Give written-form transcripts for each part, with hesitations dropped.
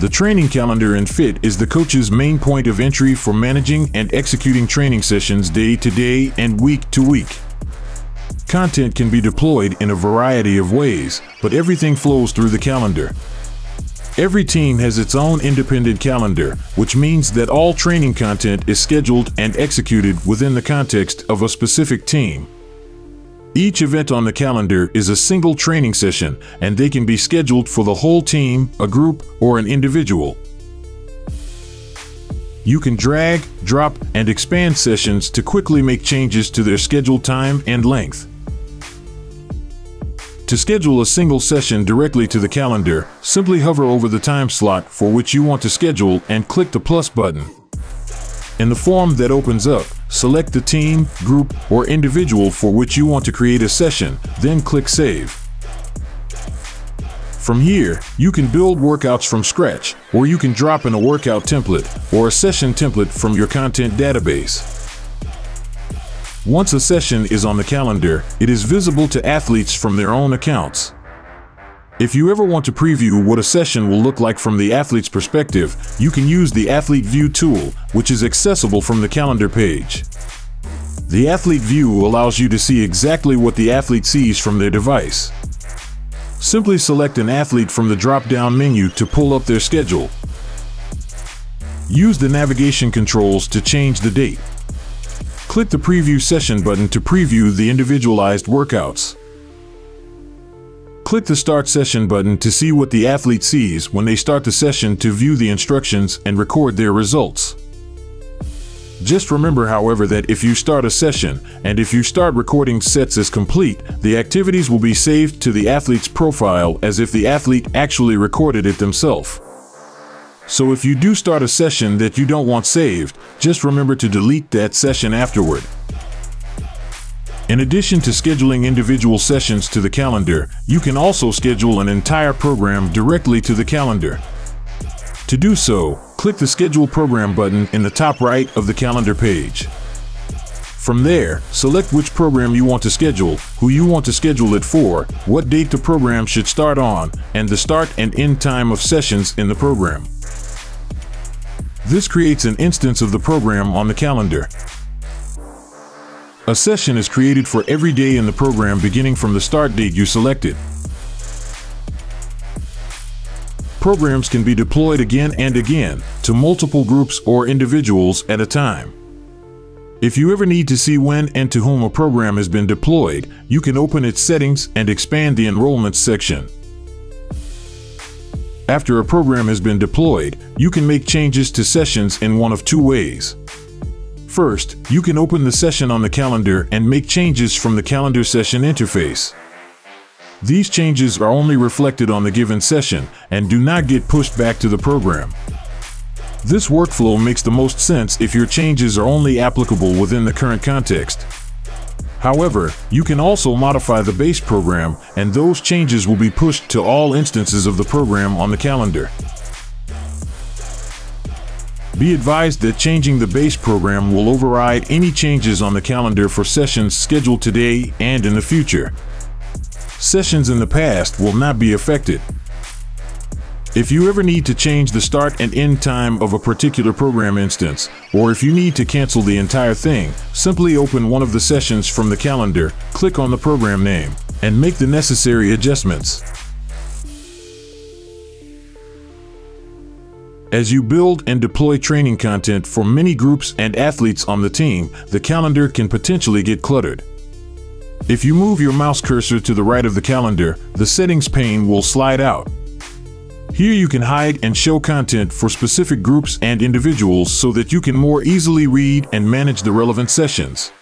The training calendar in FYTT is the coach's main point of entry for managing and executing training sessions day to day and week to week. Content can be deployed in a variety of ways, but everything flows through the calendar. Every team has its own independent calendar, which means that all training content is scheduled and executed within the context of a specific team. Each event on the calendar is a single training session, and they can be scheduled for the whole team, a group, or an individual. You can drag, drop, and expand sessions to quickly make changes to their scheduled time and length. To schedule a single session directly to the calendar, simply hover over the time slot for which you want to schedule and click the plus button. In the form that opens up, select the team, group, or individual for which you want to create a session, then click Save. From here, you can build workouts from scratch, or you can drop in a workout template or a session template from your content database. Once a session is on the calendar, it is visible to athletes from their own accounts. If you ever want to preview what a session will look like from the athlete's perspective, you can use the Athlete View tool, which is accessible from the calendar page. The Athlete View allows you to see exactly what the athlete sees from their device. Simply select an athlete from the drop-down menu to pull up their schedule. Use the navigation controls to change the date. Click the Preview Session button to preview the individualized workouts. Click the Start Session button to see what the athlete sees when they start the session, to view the instructions and record their results. Just remember, however, that if you start a session and if you start recording sets as complete, the activities will be saved to the athlete's profile as if the athlete actually recorded it themselves. So if you do start a session that you don't want saved, just remember to delete that session afterward. In addition to scheduling individual sessions to the calendar, you can also schedule an entire program directly to the calendar. To do so, click the Schedule Program button in the top right of the calendar page. From there, select which program you want to schedule, who you want to schedule it for, what date the program should start on, and the start and end time of sessions in the program. This creates an instance of the program on the calendar. A session is created for every day in the program beginning from the start date you selected. Programs can be deployed again and again to multiple groups or individuals at a time. If you ever need to see when and to whom a program has been deployed, you can open its settings and expand the enrollments section. After a program has been deployed, you can make changes to sessions in one of two ways. First, you can open the session on the calendar and make changes from the calendar session interface. These changes are only reflected on the given session and do not get pushed back to the program. This workflow makes the most sense if your changes are only applicable within the current context. However, you can also modify the base program, and those changes will be pushed to all instances of the program on the calendar. Be advised that changing the base program will override any changes on the calendar for sessions scheduled today and in the future. Sessions in the past will not be affected. If you ever need to change the start and end time of a particular program instance, or if you need to cancel the entire thing, simply open one of the sessions from the calendar, click on the program name, and make the necessary adjustments. As you build and deploy training content for many groups and athletes on the team, the calendar can potentially get cluttered. If you move your mouse cursor to the right of the calendar, the settings pane will slide out. Here you can hide and show content for specific groups and individuals so that you can more easily read and manage the relevant sessions.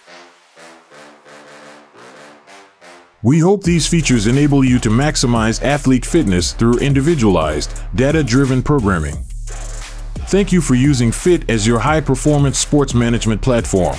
We hope these features enable you to maximize athlete fitness through individualized, data-driven programming. Thank you for using FYTT as your high-performance sports management platform.